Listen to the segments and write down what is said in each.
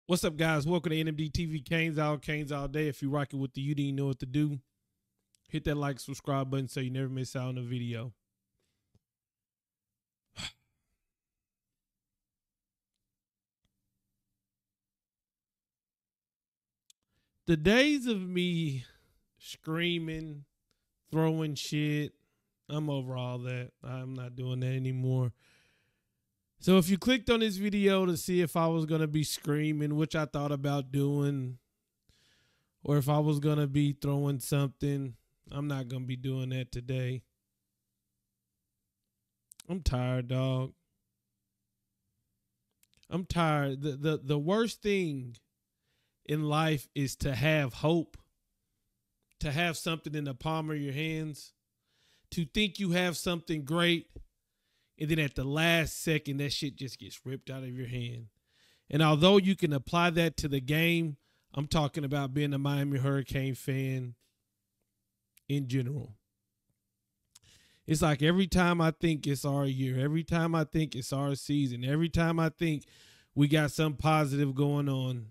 What's up, guys? Welcome to NMD TV. Canes all day. If you're rocking with the UD, you know what to do. Hit that like, subscribe button so you never miss out on a video. The days of me screaming, throwing shit, I'm over all that. I'm not doing that anymore. So if you clicked on this video to see if I was going to be screaming, which I thought about doing, or if I was going to be throwing something, I'm not going to be doing that today. I'm tired, dog. I'm tired. The worst thing in life is to have hope, to have something in the palm of your hands, to think you have something great, and then at the last second, that shit just gets ripped out of your hand. And although you can apply that to the game, I'm talking about being a Miami Hurricane fan in general. It's like every time I think it's our year, every time I think it's our season, every time I think we got something positive going on,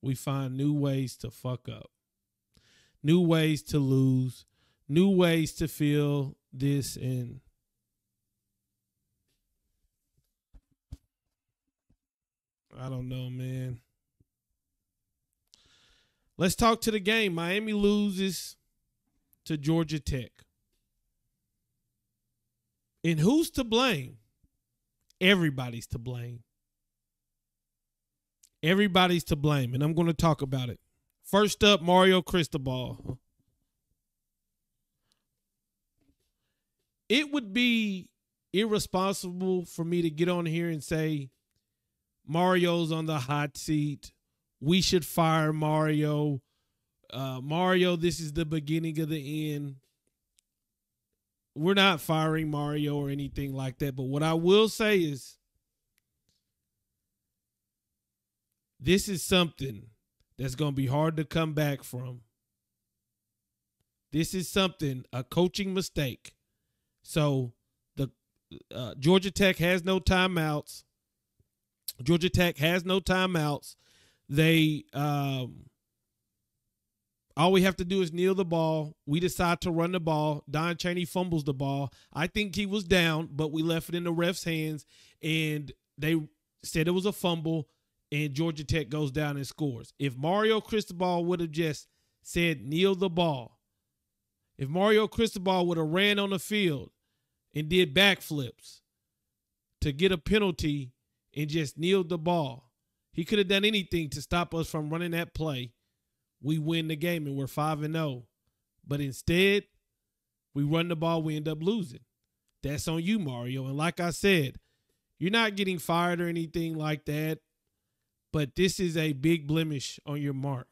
we find new ways to fuck up, new ways to lose, new ways to feel this and I don't know, man. Let's talk to the game. Miami loses to Georgia Tech. And who's to blame? Everybody's to blame. Everybody's to blame, and I'm going to talk about it. First up, Mario Cristobal. It would be irresponsible for me to get on here and say, Mario's on the hot seat. We should fire Mario. Mario, this is the beginning of the end. We're not firing Mario or anything like that. But what I will say is this is something that's going to be hard to come back from. This is something, a coaching mistake. So the Georgia Tech has no timeouts. Georgia Tech has no timeouts. They all we have to do is kneel the ball. We decide to run the ball. Don Chaney fumbles the ball. I think he was down, but we left it in the ref's hands, and they said it was a fumble, and Georgia Tech goes down and scores. If Mario Cristobal would have just said kneel the ball, if Mario Cristobal would have ran on the field and did backflips to get a penalty and just kneeled the ball, he could have done anything to stop us from running that play. We win the game and we're 5-0. But instead, we run the ball, we end up losing. That's on you, Mario. And like I said, you're not getting fired or anything like that, but this is a big blemish on your mark.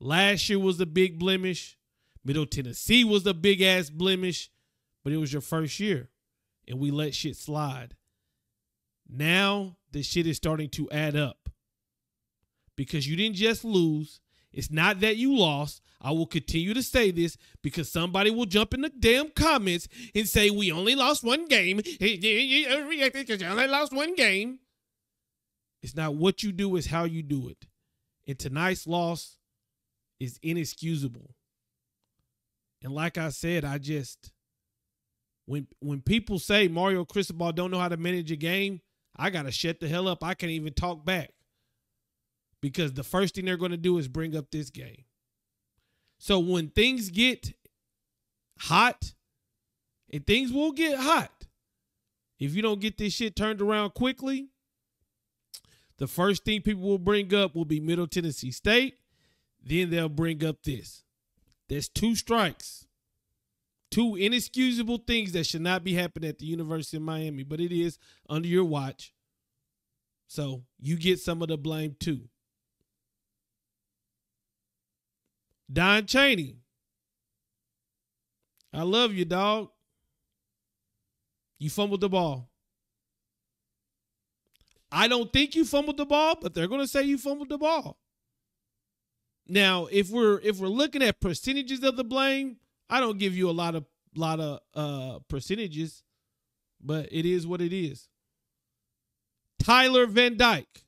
Last year was a big blemish. Middle Tennessee was a big-ass blemish, but it was your first year, and we let shit slide. Now, the shit is starting to add up because you didn't just lose. It's not that you lost. I will continue to say this because somebody will jump in the damn comments and say, we only lost one game. You only lost one game. It's not what you do, it's how you do it. And tonight's loss is inexcusable. And like I said, when people say Mario Cristobal don't know how to manage a game, I got to shut the hell up. I can't even talk back because the first thing they're going to do is bring up this game. So when things get hot, and things will get hot, if you don't get this shit turned around quickly, the first thing people will bring up will be Middle Tennessee State. Then they'll bring up this. There's 2 strikes. 2 inexcusable things that should not be happening at the University of Miami, but it is under your watch. So you get some of the blame too. Don Chaney, I love you, dog. You fumbled the ball. I don't think you fumbled the ball, but they're going to say you fumbled the ball. Now, if we're looking at percentages of the blame, I don't give you a lot of percentages, but it is what it is. Tyler Van Dyke.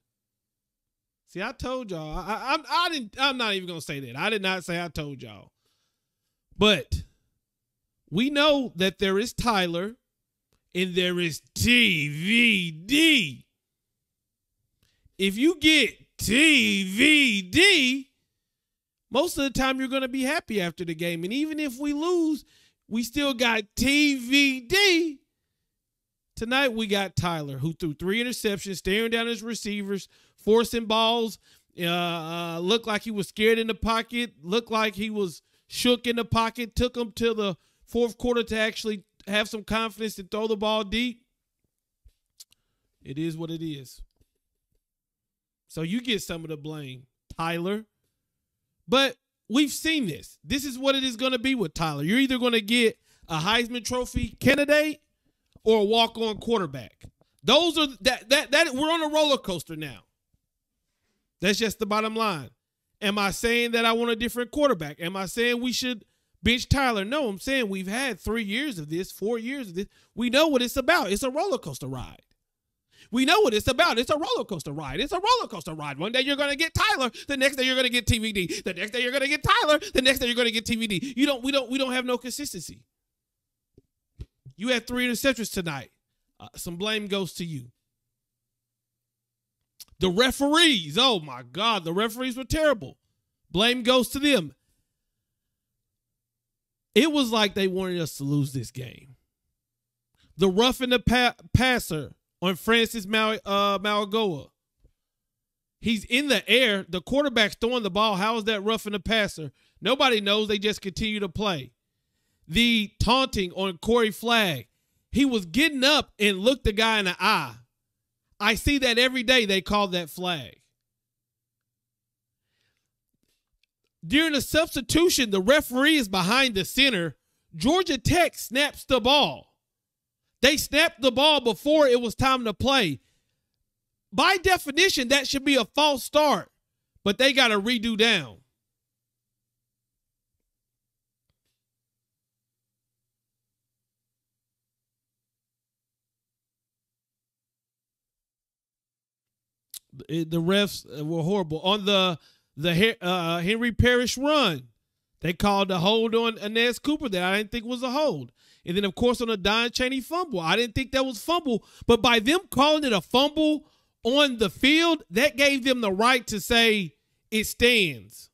See, I told y'all. I didn't. I'm not even gonna say that. I did not say I told y'all. But we know that there is Tyler and there is TVD. If you get TVD, most of the time you're going to be happy after the game. And even if we lose, we still got TVD. Tonight we got Tyler, who threw 3 interceptions, staring down his receivers, forcing balls, looked like he was scared in the pocket, looked like he was shook in the pocket, took him to the fourth quarter to actually have some confidence and throw the ball deep. It is what it is. So you get some of the blame, Tyler. But we've seen this. This is what it is going to be with Tyler. You're either going to get a Heisman Trophy candidate or a walk-on quarterback. Those are that we're on a roller coaster now. That's just the bottom line. Am I saying that I want a different quarterback? Am I saying we should bench Tyler? No, I'm saying we've had 3 years of this, 4 years of this. We know what it's about. It's a roller coaster ride. We know what it's about. It's a roller coaster ride. It's a roller coaster ride. One day you're going to get Tyler. The next day you're going to get TVD. The next day you're going to get Tyler. The next day you're going to get TVD. We don't have no consistency. You had 3 interceptions tonight. Some blame goes to you. The referees. Oh my God, the referees were terrible. Blame goes to them. It was like they wanted us to lose this game. The roughing the passer on Francis Mauigoa. He's in the air. The quarterback's throwing the ball. How is that roughing the passer? Nobody knows. They just continue to play. The taunting on Corey Flagg. He was getting up and looked the guy in the eye. I see that every day. They call that flag. During the substitution, the referee is behind the center. Georgia Tech snaps the ball. They snapped the ball before it was time to play. By definition, that should be a false start, but they got to redo down. The refs were horrible. On the Henry Parrish run, they called a hold on Inez Cooper that I didn't think was a hold. And then, of course, on the Don Chaney fumble, I didn't think that was fumble. But by them calling it a fumble on the field, that gave them the right to say it stands.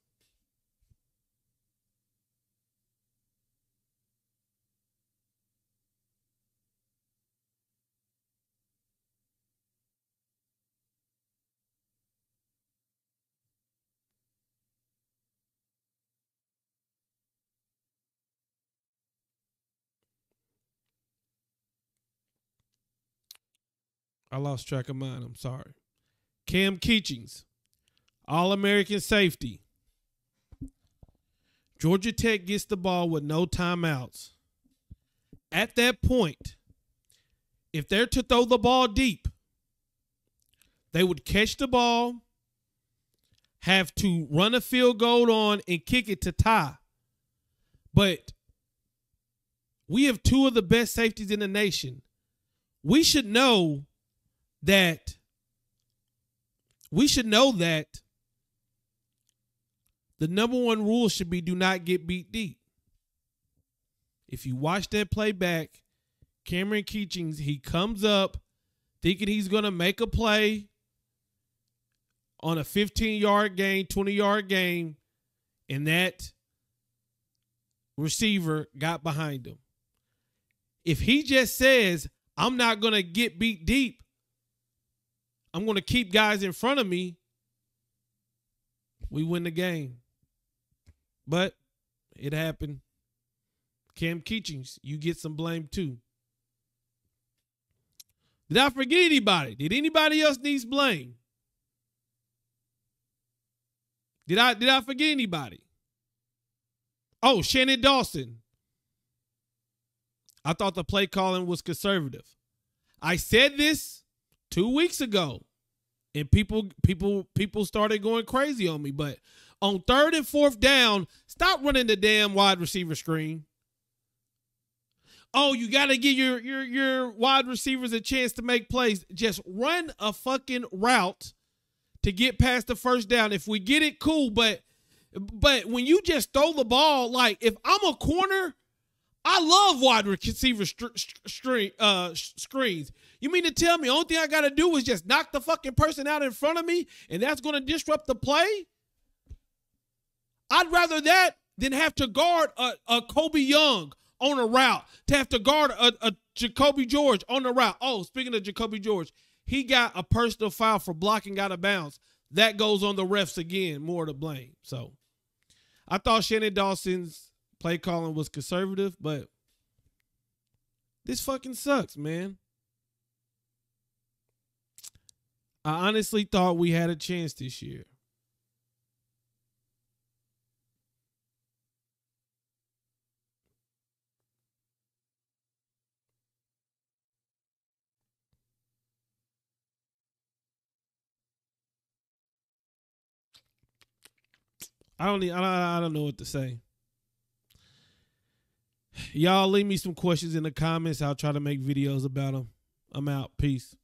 I lost track of mine. I'm sorry. Cam Kitchings, All-American safety. Georgia Tech gets the ball with no timeouts. At that point, if they're to throw the ball deep, they would catch the ball, have to run a field goal on, and kick it to tie. But we have 2 of the best safeties in the nation. We should know that the number 1 rule should be do not get beat deep. If you watch that play back, Cameron Kitchings, he comes up thinking he's going to make a play on a 15-yard game, 20-yard game, and that receiver got behind him. If he just says, I'm not going to get beat deep, I'm going to keep guys in front of me, we win the game. But it happened. Cam Kitchings, you get some blame too. Did I forget anybody? Did anybody else need blame? Did I forget anybody? Oh, Shannon Dawson. I thought the play calling was conservative. I said this 2 weeks ago, and people started going crazy on me. But on 3rd and 4th down, stop running the damn wide receiver screen. Oh, you got to give your wide receivers a chance to make plays. Just run a fucking route to get past the first down. If we get it, cool. But when you just throw the ball, like if I'm a corner, I love wide receiver screens. You mean to tell me the only thing I got to do is just knock the fucking person out in front of me and that's going to disrupt the play? I'd rather that than have to guard a Kobe Young on a route, to have to guard a Jacoby George on the route. Oh, speaking of Jacoby George, he got a personal foul for blocking out of bounds. That goes on the refs again, more to blame. So I thought Shannon Dawson's play calling was conservative, but this fucking sucks, man. I honestly thought we had a chance this year. I don't know what to say. Y'all leave me some questions in the comments. I'll try to make videos about them. I'm out. Peace.